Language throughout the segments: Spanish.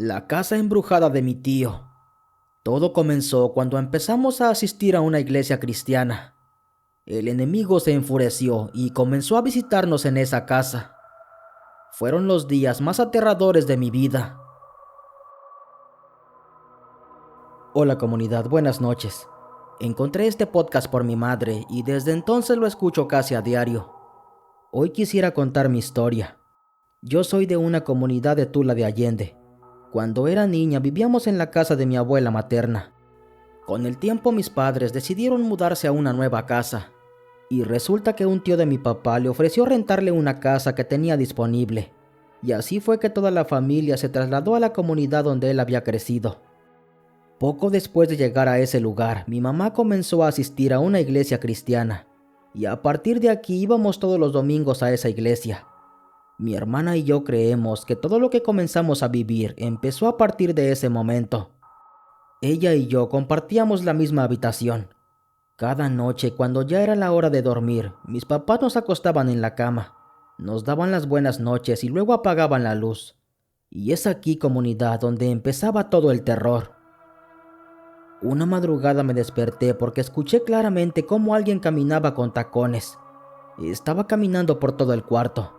La casa embrujada de mi tío. Todo comenzó cuando empezamos a asistir a una iglesia cristiana. El enemigo se enfureció y comenzó a visitarnos en esa casa. Fueron los días más aterradores de mi vida. Hola comunidad, buenas noches. Encontré este podcast por mi madre y desde entonces lo escucho casi a diario. Hoy quisiera contar mi historia. Yo soy de una comunidad de Tula de Allende. Cuando era niña vivíamos en la casa de mi abuela materna. Con el tiempo mis padres decidieron mudarse a una nueva casa. Y resulta que un tío de mi papá le ofreció rentarle una casa que tenía disponible. Y así fue que toda la familia se trasladó a la comunidad donde él había crecido. Poco después de llegar a ese lugar, mi mamá comenzó a asistir a una iglesia cristiana. Y a partir de aquí íbamos todos los domingos a esa iglesia. Mi hermana y yo creemos que todo lo que comenzamos a vivir empezó a partir de ese momento. Ella y yo compartíamos la misma habitación. Cada noche, cuando ya era la hora de dormir, mis papás nos acostaban en la cama, nos daban las buenas noches y luego apagaban la luz. Y es aquí, comunidad, donde empezaba todo el terror. Una madrugada me desperté porque escuché claramente cómo alguien caminaba con tacones. Estaba caminando por todo el cuarto.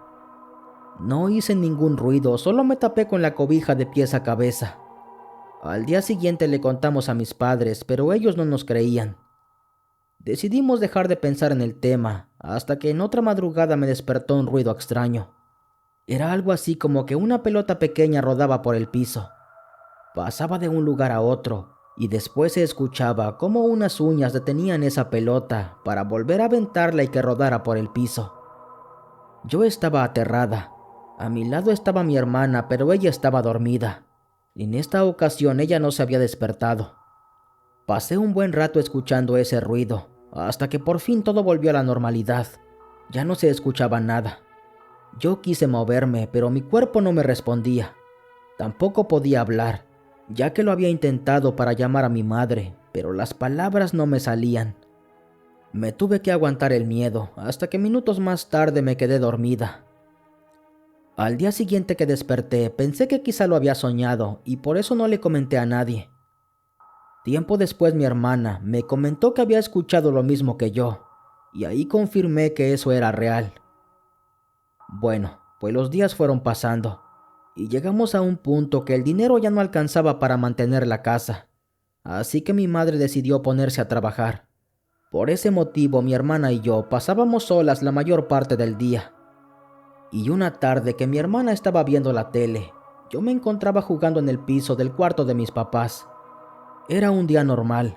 No hice ningún ruido, solo me tapé con la cobija de pies a cabeza. Al día siguiente le contamos a mis padres, pero ellos no nos creían. Decidimos dejar de pensar en el tema, hasta que en otra madrugada me despertó un ruido extraño. Era algo así como que una pelota pequeña rodaba por el piso. Pasaba de un lugar a otro, y después se escuchaba cómo unas uñas detenían esa pelota para volver a aventarla y que rodara por el piso. Yo estaba aterrada. A mi lado estaba mi hermana, pero ella estaba dormida. En esta ocasión ella no se había despertado. Pasé un buen rato escuchando ese ruido, hasta que por fin todo volvió a la normalidad. Ya no se escuchaba nada. Yo quise moverme, pero mi cuerpo no me respondía. Tampoco podía hablar, ya que lo había intentado para llamar a mi madre, pero las palabras no me salían. Me tuve que aguantar el miedo, hasta que minutos más tarde me quedé dormida. Al día siguiente que desperté, pensé que quizá lo había soñado y por eso no le comenté a nadie. Tiempo después mi hermana me comentó que había escuchado lo mismo que yo, y ahí confirmé que eso era real. Bueno, pues los días fueron pasando, y llegamos a un punto que el dinero ya no alcanzaba para mantener la casa, así que mi madre decidió ponerse a trabajar. Por ese motivo mi hermana y yo pasábamos solas la mayor parte del día. Y una tarde que mi hermana estaba viendo la tele, yo me encontraba jugando en el piso del cuarto de mis papás. Era un día normal,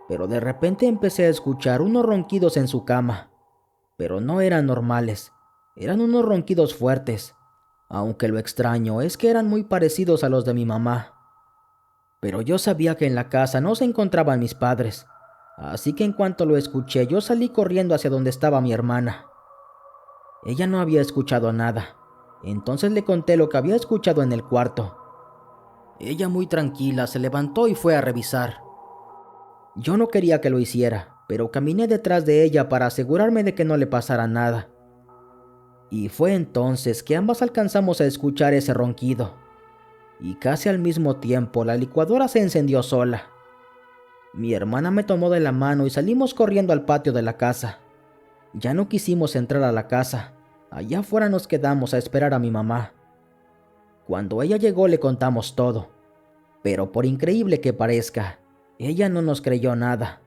pero de repente empecé a escuchar unos ronquidos en su cama. Pero no eran normales, eran unos ronquidos fuertes, aunque lo extraño es que eran muy parecidos a los de mi mamá. Pero yo sabía que en la casa no se encontraban mis padres, así que en cuanto lo escuché yo salí corriendo hacia donde estaba mi hermana. Ella no había escuchado nada, entonces le conté lo que había escuchado en el cuarto. Ella muy tranquila se levantó y fue a revisar. Yo no quería que lo hiciera, pero caminé detrás de ella para asegurarme de que no le pasara nada. Y fue entonces que ambas alcanzamos a escuchar ese ronquido. Y casi al mismo tiempo la licuadora se encendió sola. Mi hermana me tomó de la mano y salimos corriendo al patio de la casa. Ya no quisimos entrar a la casa. Allá afuera nos quedamos a esperar a mi mamá. Cuando ella llegó le contamos todo. Pero por increíble que parezca, ella no nos creyó nada.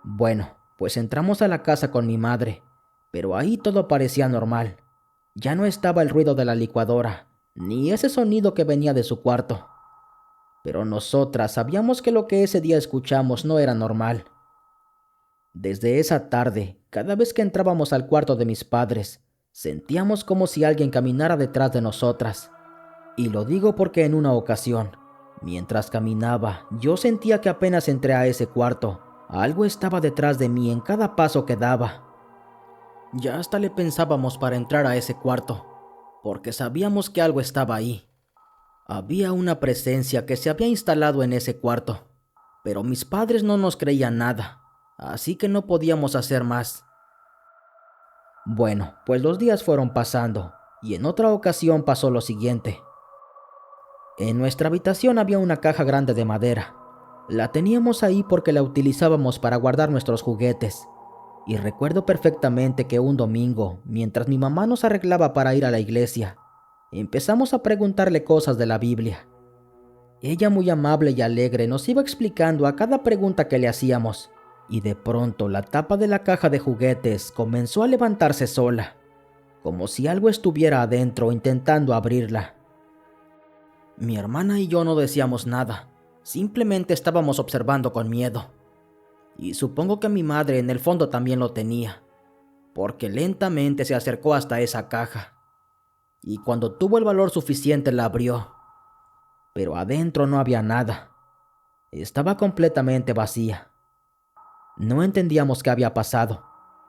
Bueno, pues entramos a la casa con mi madre, pero ahí todo parecía normal. Ya no estaba el ruido de la licuadora, ni ese sonido que venía de su cuarto. Pero nosotras sabíamos que lo que ese día escuchamos no era normal. Desde esa tarde, cada vez que entrábamos al cuarto de mis padres, sentíamos como si alguien caminara detrás de nosotras. Y lo digo porque en una ocasión, mientras caminaba, yo sentía que apenas entré a ese cuarto, algo estaba detrás de mí en cada paso que daba. Ya hasta le pensábamos para entrar a ese cuarto, porque sabíamos que algo estaba ahí. Había una presencia que se había instalado en ese cuarto, pero mis padres no nos creían nada, así que no podíamos hacer más. Bueno, pues los días fueron pasando, y en otra ocasión pasó lo siguiente. En nuestra habitación había una caja grande de madera. La teníamos ahí porque la utilizábamos para guardar nuestros juguetes. Y recuerdo perfectamente que un domingo, mientras mi mamá nos arreglaba para ir a la iglesia, empezamos a preguntarle cosas de la Biblia. Ella, muy amable y alegre, nos iba explicando a cada pregunta que le hacíamos, y de pronto la tapa de la caja de juguetes comenzó a levantarse sola, como si algo estuviera adentro intentando abrirla. Mi hermana y yo no decíamos nada, simplemente estábamos observando con miedo. Y supongo que mi madre en el fondo también lo tenía, porque lentamente se acercó hasta esa caja, y cuando tuvo el valor suficiente la abrió. Pero adentro no había nada. Estaba completamente vacía. No entendíamos qué había pasado.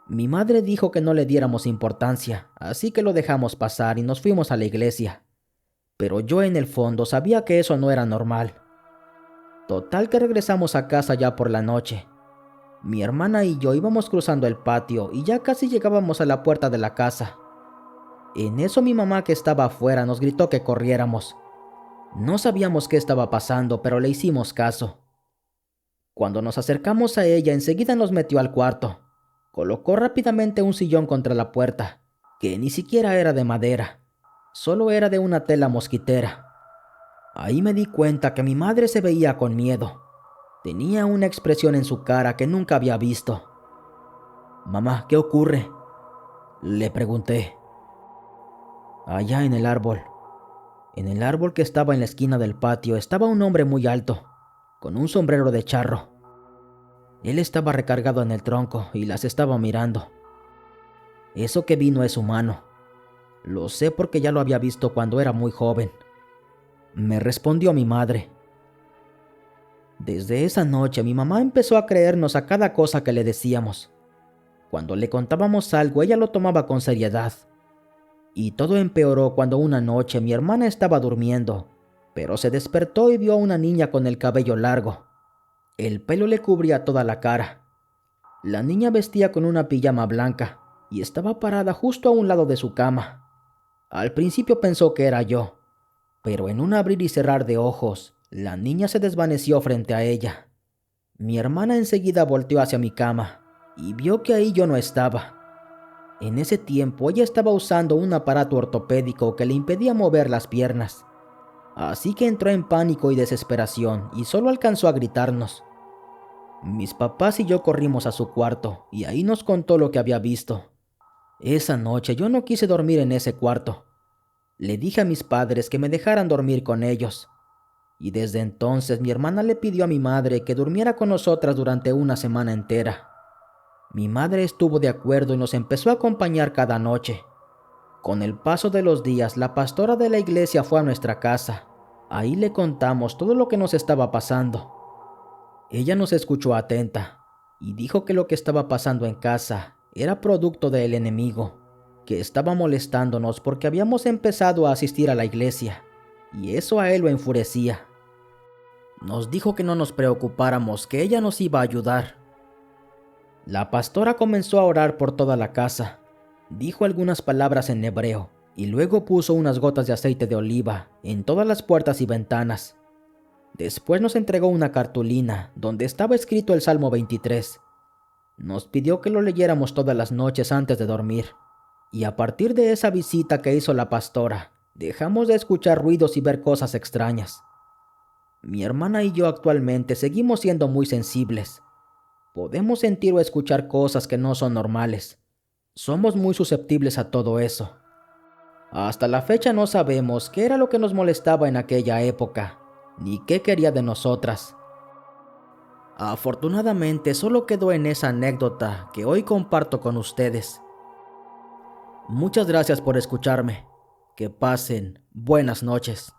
Mi madre dijo que no le diéramos importancia, así que lo dejamos pasar y nos fuimos a la iglesia. Pero yo en el fondo sabía que eso no era normal. Total que regresamos a casa ya por la noche. Mi hermana y yo íbamos cruzando el patio y ya casi llegábamos a la puerta de la casa. En eso mi mamá, que estaba afuera, nos gritó que corriéramos. No sabíamos qué estaba pasando, pero le hicimos caso. Cuando nos acercamos a ella, enseguida nos metió al cuarto. Colocó rápidamente un sillón contra la puerta, que ni siquiera era de madera, solo era de una tela mosquitera. Ahí me di cuenta que mi madre se veía con miedo. Tenía una expresión en su cara que nunca había visto. «Mamá, ¿qué ocurre?», le pregunté. Allá en el árbol que estaba en la esquina del patio, estaba un hombre muy alto, con un sombrero de charro. Él estaba recargado en el tronco y las estaba mirando. Eso que vi no es humano. Lo sé porque ya lo había visto cuando era muy joven, me respondió mi madre. Desde esa noche mi mamá empezó a creernos a cada cosa que le decíamos. Cuando le contábamos algo, ella lo tomaba con seriedad. Y todo empeoró cuando una noche mi hermana estaba durmiendo, pero se despertó y vio a una niña con el cabello largo. El pelo le cubría toda la cara. La niña vestía con una pijama blanca y estaba parada justo a un lado de su cama. Al principio pensó que era yo, pero en un abrir y cerrar de ojos, la niña se desvaneció frente a ella. Mi hermana enseguida volteó hacia mi cama y vio que ahí yo no estaba. En ese tiempo ella estaba usando un aparato ortopédico que le impedía mover las piernas. Así que entró en pánico y desesperación y solo alcanzó a gritarnos. Mis papás y yo corrimos a su cuarto y ahí nos contó lo que había visto. Esa noche yo no quise dormir en ese cuarto. Le dije a mis padres que me dejaran dormir con ellos. Y desde entonces mi hermana le pidió a mi madre que durmiera con nosotras durante una semana entera. Mi madre estuvo de acuerdo y nos empezó a acompañar cada noche. Con el paso de los días, la pastora de la iglesia fue a nuestra casa. Ahí le contamos todo lo que nos estaba pasando. Ella nos escuchó atenta y dijo que lo que estaba pasando en casa era producto del enemigo, que estaba molestándonos porque habíamos empezado a asistir a la iglesia, y eso a él lo enfurecía. Nos dijo que no nos preocupáramos, que ella nos iba a ayudar. La pastora comenzó a orar por toda la casa. Dijo algunas palabras en hebreo y luego puso unas gotas de aceite de oliva en todas las puertas y ventanas. Después nos entregó una cartulina donde estaba escrito el Salmo 23. Nos pidió que lo leyéramos todas las noches antes de dormir. Y a partir de esa visita que hizo la pastora, dejamos de escuchar ruidos y ver cosas extrañas. Mi hermana y yo actualmente seguimos siendo muy sensibles. Podemos sentir o escuchar cosas que no son normales. Somos muy susceptibles a todo eso. Hasta la fecha no sabemos qué era lo que nos molestaba en aquella época, ni qué quería de nosotras. Afortunadamente solo quedó en esa anécdota que hoy comparto con ustedes. Muchas gracias por escucharme. Que pasen buenas noches.